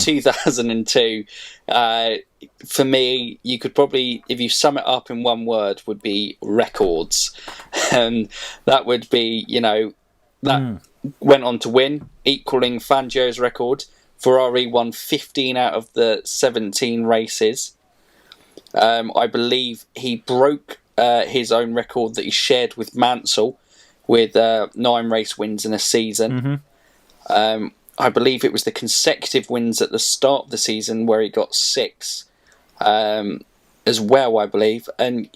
2002, for me, you could probably, if you sum it up in one word, would be records. And that would be, that went on to win, equaling Fangio's record. Ferrari won 15 out of the 17 races. I believe he broke his own record that he shared with Mansell with 9 race wins in a season. I believe it was the consecutive wins at the start of the season where he got 6 as well, I believe. And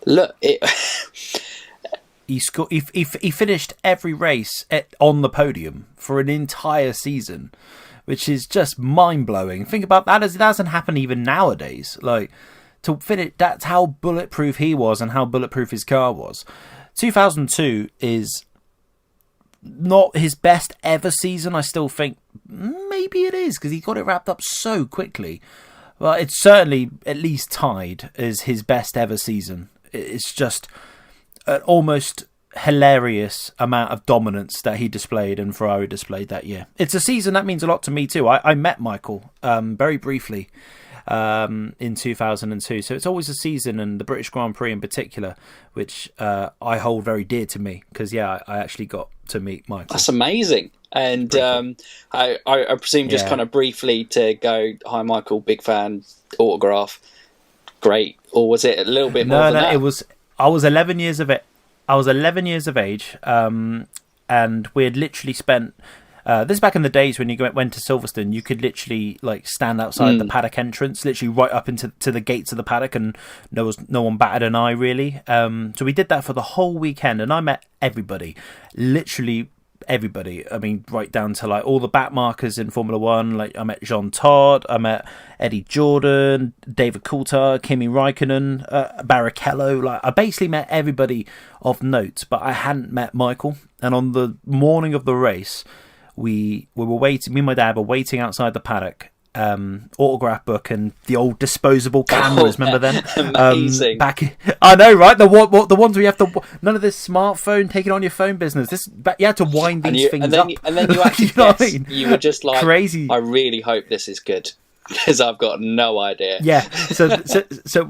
look, he finished every race on the podium for an entire season, which is just mind-blowing. Think about that, as it doesn't happen even nowadays. Like, to finish, that's how bulletproof he was and how bulletproof his car was. 2002 is not his best ever season. I still think maybe it is, because he got it wrapped up so quickly. Well, it's certainly at least tied as his best ever season. It's just an almost hilarious amount of dominance that he displayed and Ferrari displayed that year. It's a season that means a lot to me too. I met Michael very briefly in 2002, so it's always a season, and the British Grand Prix in particular, which I hold very dear to me, because I actually got to meet Michael. That's amazing. And I presume just kind of briefly to go, hi Michael, big fan, autograph, great, or was it a little bit more than that? It was. I was 11 years of it. I was 11 years of age, and we had literally spent. This is back in the days when you went to Silverstone. You could literally stand outside the paddock entrance, literally right up into the gates of the paddock, and no one batted an eye really. So we did that for the whole weekend, and I met everybody, literally everybody. I mean, right down to all the back markers in Formula One. I met Jean Todt, I met Eddie Jordan, David Coulthard, Kimi Raikkonen, Barrichello. I basically met everybody of note, but I hadn't met Michael. And on the morning of the race, we were waiting. Me and my dad were waiting outside the paddock. Autograph book and the old disposable cameras. Remember them? Amazing. I know, right? The ones where you have to none of this smartphone, taking on your phone business. You had to wind these things up, and then you actually, you know what I mean? You were just like crazy. I really hope this is good, because I've got no idea. Yeah. So.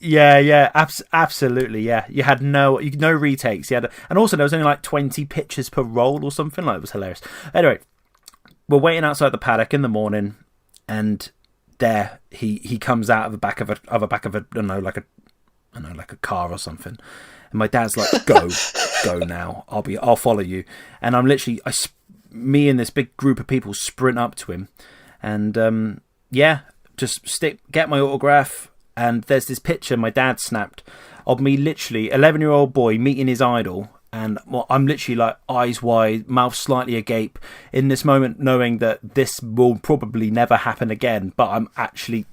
Yeah, absolutely. Yeah, you had no retakes. And also there was only 20 pictures per roll or something. It was hilarious. Anyway, we're waiting outside the paddock in the morning. And there he comes out of the back of a I don't know, like a car or something. And my dad's like, go now. I'll follow you. And I'm literally, me and this big group of people sprint up to him, and just get my autograph. And there's this picture my dad snapped of me, literally 11-year-old boy meeting his idol. And I'm literally eyes wide, mouth slightly agape in this moment, knowing that this will probably never happen again. But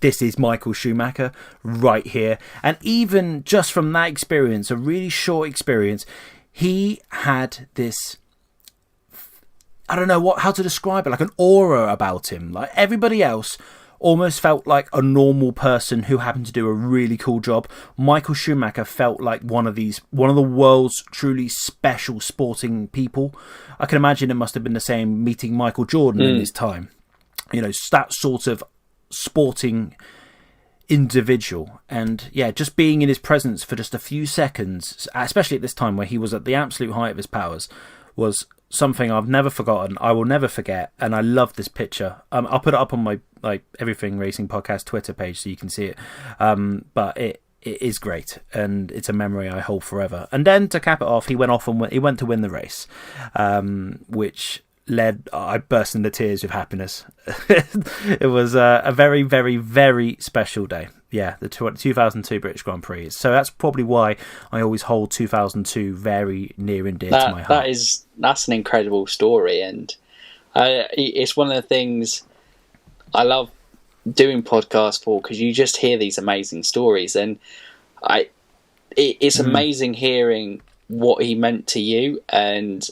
this is Michael Schumacher right here. And even just from that experience, a really short experience, he had this, I don't know how to describe it, an aura about him. Like everybody else almost felt like a normal person who happened to do a really cool job. Michael Schumacher felt like one of the world's truly special sporting people. I can imagine it must have been the same meeting Michael Jordan in his time. That sort of sporting individual. And just being in his presence for just a few seconds, especially at this time where he was at the absolute height of his powers, was something I've never forgotten. I will never forget, and I love this picture. I'll put it up on my Everything Racing Podcast Twitter page so you can see it. But it is great, and it's a memory I hold forever. And then to cap it off, he went to win the race, which led. I burst into tears with happiness. It was a very, very, very special day. Yeah, the 2002 British Grand Prix. So that's probably why I always hold 2002 very near and dear to my heart. That's an incredible story, and it's one of the things I love doing podcasts for, because you just hear these amazing stories, and it's amazing hearing what he meant to you, and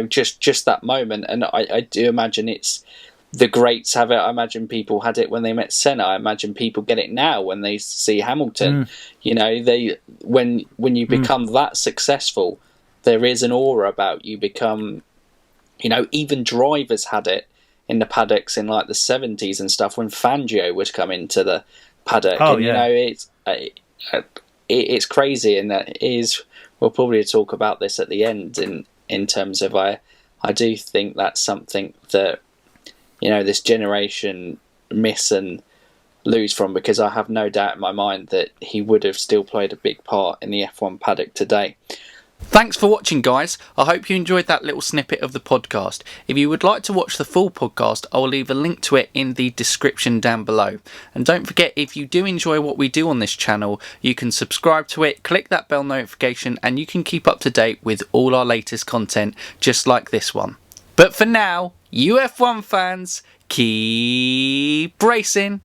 just that moment. And I do imagine it's the greats have it. I imagine people had it when they met Senna. I imagine people get it now when they see Hamilton. When you become that successful, there is an aura about you. Become, even drivers had it in the paddocks in like the 70s and stuff when Fangio would come into the paddock. Oh, and, yeah. you know, it's crazy, and that is. We'll probably talk about this at the end in terms of I do think that's something that, you know, this generation miss and lose from, because I have no doubt in my mind that he would have still played a big part in the F1 paddock today. Thanks for watching, guys. I hope you enjoyed that little snippet of the podcast. If you would like to watch the full podcast, I will leave a link to it in the description down below. And don't forget, if you do enjoy what we do on this channel, you can subscribe to it, click that bell notification, and you can keep up to date with all our latest content, just like this one. But for now, you F1 fans, keep racing.